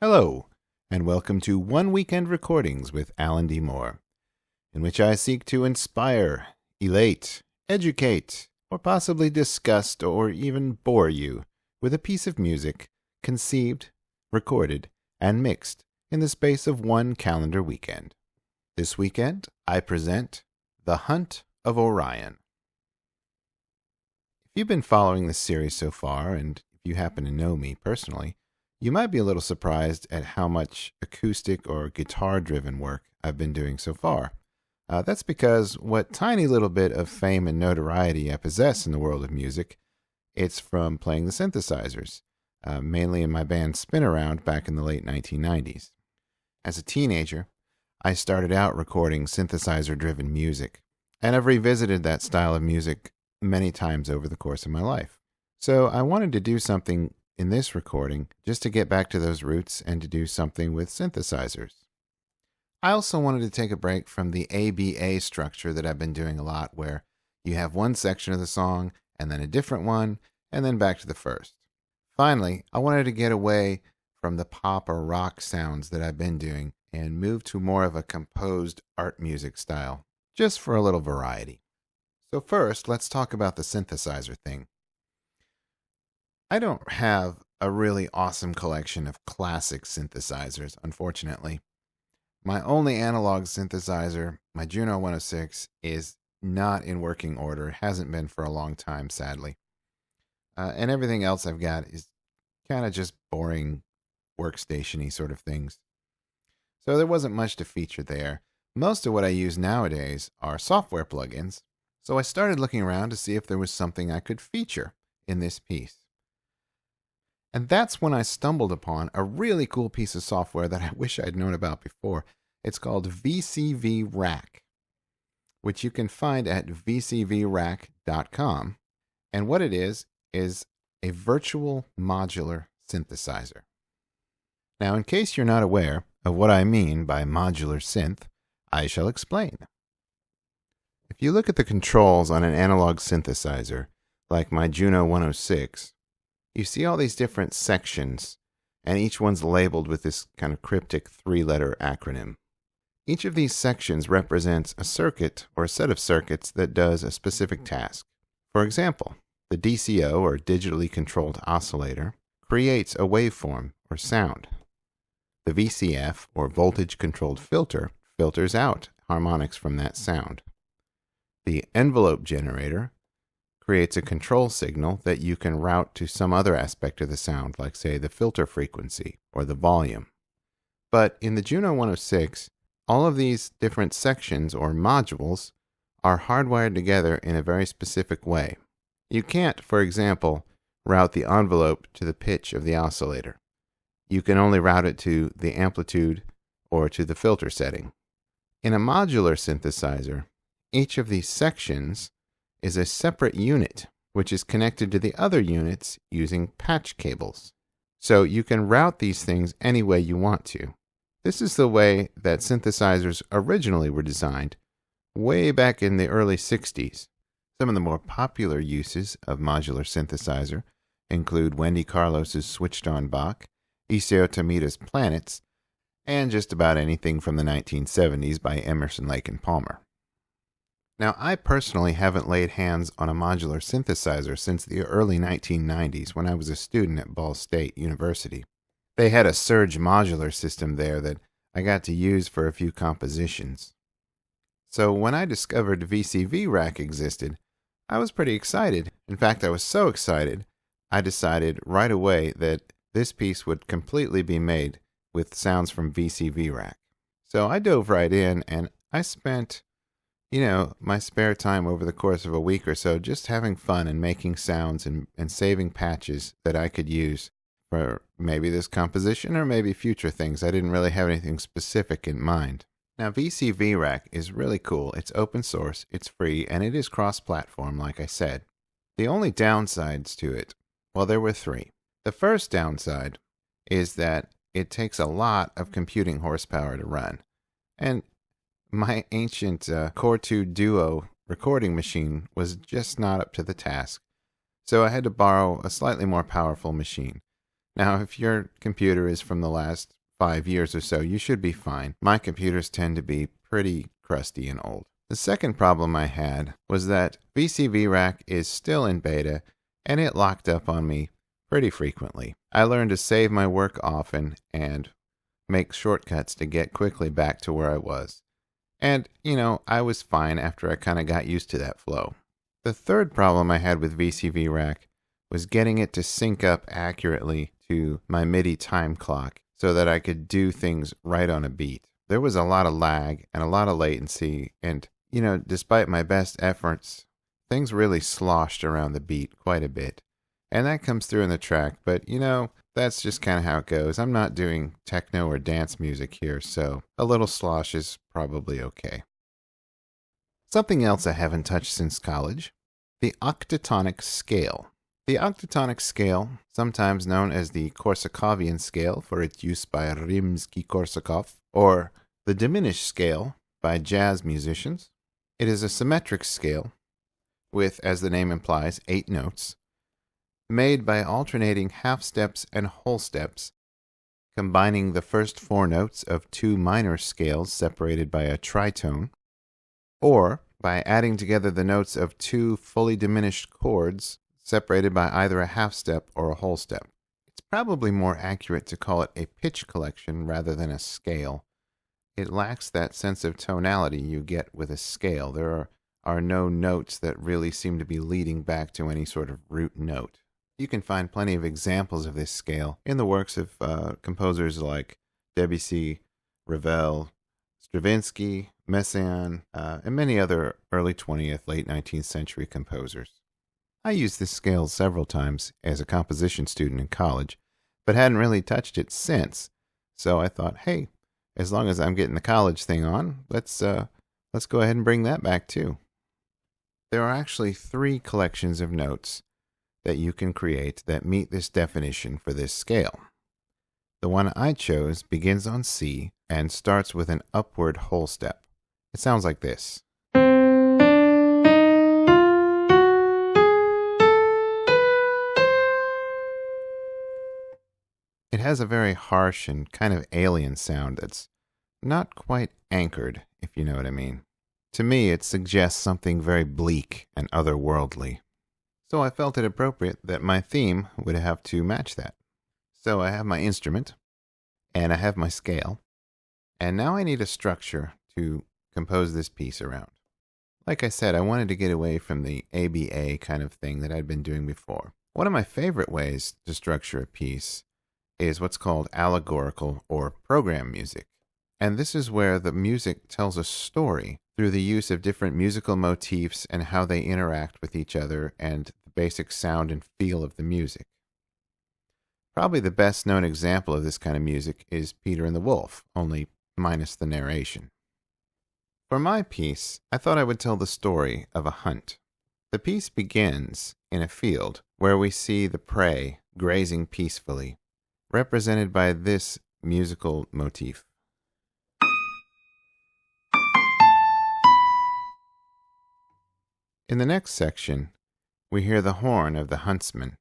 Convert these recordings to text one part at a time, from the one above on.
Hello, and welcome to One Weekend Recordings with Alan D. Moore, in which I seek to inspire, elate, educate, or possibly disgust or even bore you with a piece of music conceived, recorded, and mixed in the space of one calendar weekend. This weekend, I present The Hunt of Orion. If you've been following this series so far, and if you happen to know me personally, you might be a little surprised at how much acoustic or guitar-driven work I've been doing so far. That's because what tiny little bit of fame and notoriety I possess in the world of music, it's from playing the synthesizers, mainly in my band Spin Around back in the late 1990s. As a teenager, I started out recording synthesizer-driven music, and I've revisited that style of music many times over the course of my life. So I wanted to do something in this recording just to get back to those roots and to do something with synthesizers. I also wanted to take a break from the ABA structure that I've been doing a lot, where you have one section of the song and then a different one and then back to the first. Finally, I wanted to get away from the pop or rock sounds that I've been doing and move to more of a composed art music style, just for a little variety. So first, let's talk about the synthesizer thing. I don't have a really awesome collection of classic synthesizers, unfortunately. My only analog synthesizer, my Juno 106, is not in working order. It hasn't been for a long time, sadly. And everything else I've got is kind of just boring workstation-y sort of things. So there wasn't much to feature there. Most of what I use nowadays are software plugins, so I started looking around to see if there was something I could feature in this piece. And that's when I stumbled upon a really cool piece of software that I wish I'd known about before. It's called VCVrack, which you can find at VCVrack.com. And what it is a virtual modular synthesizer. Now, in case you're not aware of what I mean by modular synth, I shall explain. If you look at the controls on an analog synthesizer, like my Juno 106, you see all these different sections, and each one's labeled with this kind of cryptic three-letter acronym. Each of these sections represents a circuit or a set of circuits that does a specific task. For example, the DCO, or digitally controlled oscillator, creates a waveform or sound. The VCF, or voltage-controlled filter, filters out harmonics from that sound. The envelope generator creates a control signal that you can route to some other aspect of the sound, like, say, the filter frequency or the volume. But in the Juno 106, all of these different sections or modules are hardwired together in a very specific way. You can't, for example, route the envelope to the pitch of the oscillator. You can only route it to the amplitude or to the filter setting. In a modular synthesizer, each of these sections is a separate unit, which is connected to the other units using patch cables. So you can route these things any way you want to. This is the way that synthesizers originally were designed, way back in the early 60s. Some of the more popular uses of modular synthesizer include Wendy Carlos's Switched On Bach, Isao Tamida's Planets, and just about anything from the 1970s by Emerson, Lake and Palmer. Now, I personally haven't laid hands on a modular synthesizer since the early 1990s when I was a student at Ball State University. They had a Surge modular system there that I got to use for a few compositions. So when I discovered VCVrack existed, I was pretty excited. In fact, I was so excited, I decided right away that this piece would completely be made with sounds from VCVrack. So I dove right in and I spent my spare time over the course of a week or so just having fun and making sounds and saving patches that I could use for maybe this composition or maybe future things. I didn't really have anything specific in mind. Now, VCVrack is really cool. It's open source, it's free, and it is cross-platform, like I said. The only downsides to it, well, there were three. The first downside is that it takes a lot of computing horsepower to run. And my ancient Core 2 Duo recording machine was just not up to the task, so I had to borrow a slightly more powerful machine. Now, if your computer is from the last 5 years or so, you should be fine. My computers tend to be pretty crusty and old. The second problem I had was that VCVrack is still in beta, and it locked up on me pretty frequently. I learned to save my work often and make shortcuts to get quickly back to where I was. And, I was fine after I kind of got used to that flow. The third problem I had with VCVrack was getting it to sync up accurately to my MIDI time clock so that I could do things right on a beat. There was a lot of lag and a lot of latency, and, despite my best efforts, things really sloshed around the beat quite a bit. And that comes through in the track, but, that's just kind of how it goes. I'm not doing techno or dance music here, so a little slosh is probably okay. Something else I haven't touched since college, the octatonic scale. The octatonic scale, sometimes known as the Korsakovian scale for its use by Rimsky-Korsakov, or the diminished scale by jazz musicians. It is a symmetric scale with, as the name implies, 8 notes, made by alternating half steps and whole steps, combining the first 4 notes of 2 minor scales separated by a tritone, or by adding together the notes of 2 fully diminished chords separated by either a half step or a whole step. It's probably more accurate to call it a pitch collection rather than a scale. It lacks that sense of tonality you get with a scale. There are no notes that really seem to be leading back to any sort of root note. You can find plenty of examples of this scale in the works of composers like Debussy, Ravel, Stravinsky, Messiaen, and many other early 20th, late 19th century composers. I used this scale several times as a composition student in college, but hadn't really touched it since. So I thought, hey, as long as I'm getting the college thing on, let's go ahead and bring that back too. There are actually 3 collections of notes that you can create that meet this definition for this scale. The one I chose begins on C and starts with an upward whole step. It sounds like this. It has a very harsh and kind of alien sound that's not quite anchored, if you know what I mean. To me, it suggests something very bleak and otherworldly. So I felt it appropriate that my theme would have to match that. So I have my instrument, and I have my scale, and now I need a structure to compose this piece around. Like I said, I wanted to get away from the ABA kind of thing that I'd been doing before. One of my favorite ways to structure a piece is what's called allegorical or program music. And this is where the music tells a story through the use of different musical motifs and how they interact with each other and the basic sound and feel of the music. Probably the best known example of this kind of music is Peter and the Wolf, only minus the narration. For my piece, I thought I would tell the story of a hunt. The piece begins in a field where we see the prey grazing peacefully, represented by this musical motif. In the next section, we hear the horn of the huntsman,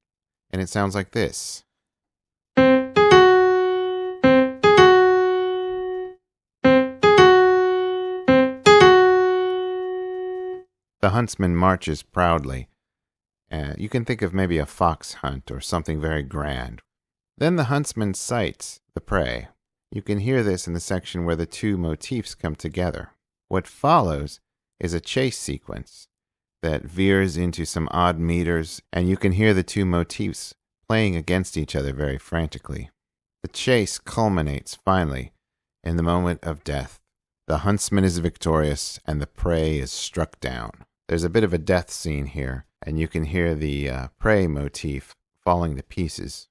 and it sounds like this. The huntsman marches proudly. You can think of maybe a fox hunt or something very grand. Then the huntsman sights the prey. You can hear this in the section where the 2 motifs come together. What follows is a chase sequence that veers into some odd meters, and you can hear the 2 motifs playing against each other very frantically. The chase culminates, finally, in the moment of death. The huntsman is victorious, and the prey is struck down. There's a bit of a death scene here, and you can hear the prey motif falling to pieces.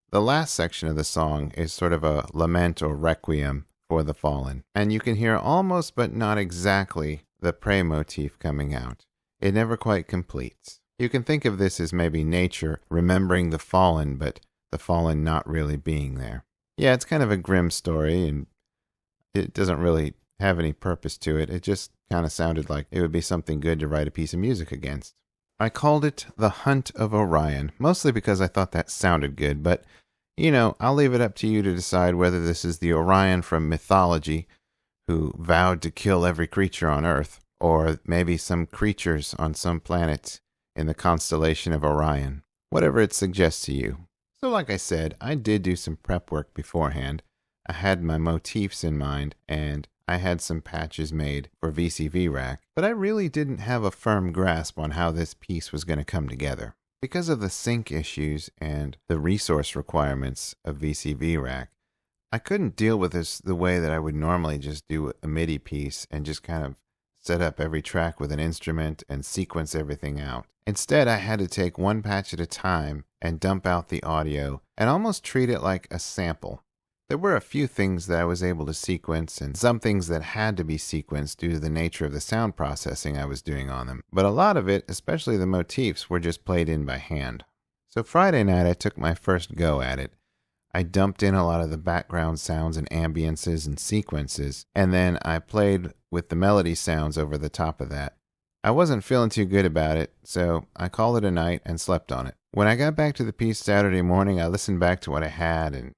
The last section of the song is sort of a lament or requiem for the fallen, and you can hear almost but not exactly the prey motif coming out. It never quite completes. You can think of this as maybe nature remembering the fallen, but the fallen not really being there. Yeah, it's kind of a grim story, and it doesn't really have any purpose to it. It just kind of sounded like it would be something good to write a piece of music against. I called it The Hunt of Orion, mostly because I thought that sounded good, but I'll leave it up to you to decide whether this is the Orion from mythology who vowed to kill every creature on Earth, or maybe some creatures on some planet in the constellation of Orion. Whatever it suggests to you. So like I said, I did do some prep work beforehand. I had my motifs in mind, and I had some patches made for VCVrack, but I really didn't have a firm grasp on how this piece was going to come together. Because of the sync issues and the resource requirements of VCVrack, I couldn't deal with this the way that I would normally just do a MIDI piece and just kind of set up every track with an instrument and sequence everything out. Instead, I had to take one patch at a time and dump out the audio and almost treat it like a sample. There were a few things that I was able to sequence and some things that had to be sequenced due to the nature of the sound processing I was doing on them. But a lot of it, especially the motifs, were just played in by hand. So Friday night I took my first go at it. I dumped in a lot of the background sounds and ambiances and sequences, and then I played with the melody sounds over the top of that. I wasn't feeling too good about it, so I called it a night and slept on it. When I got back to the piece Saturday morning, I listened back to what I had, and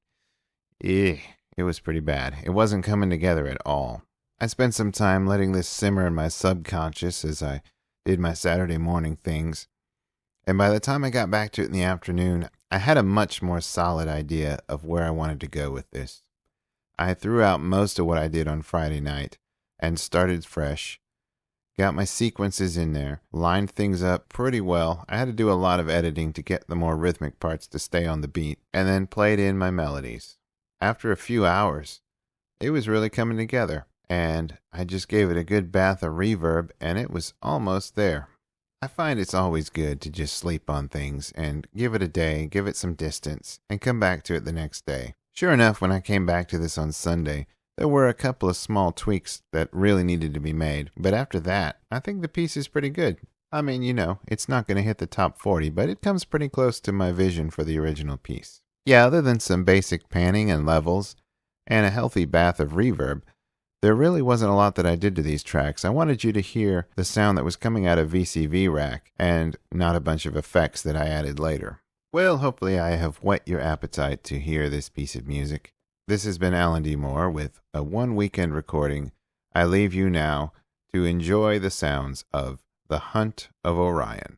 it was pretty bad. It wasn't coming together at all. I spent some time letting this simmer in my subconscious as I did my Saturday morning things, and by the time I got back to it in the afternoon, I had a much more solid idea of where I wanted to go with this. I threw out most of what I did on Friday night and started fresh. Got my sequences in there, lined things up pretty well. I had to do a lot of editing to get the more rhythmic parts to stay on the beat, and then played in my melodies. After a few hours, it was really coming together, and I just gave it a good bath of reverb, and it was almost there. I find it's always good to just sleep on things and give it a day, give it some distance, and come back to it the next day. Sure enough, when I came back to this on Sunday, there were a couple of small tweaks that really needed to be made, but after that, I think the piece is pretty good. I mean, it's not going to hit the top 40, but it comes pretty close to my vision for the original piece. Yeah, other than some basic panning and levels, and a healthy bath of reverb, there really wasn't a lot that I did to these tracks. I wanted you to hear the sound that was coming out of VCVrack, and not a bunch of effects that I added later. Well, hopefully I have whet your appetite to hear this piece of music. This has been Alan D. Moore with a one-weekend recording. I leave you now to enjoy the sounds of The Hunt of Orion.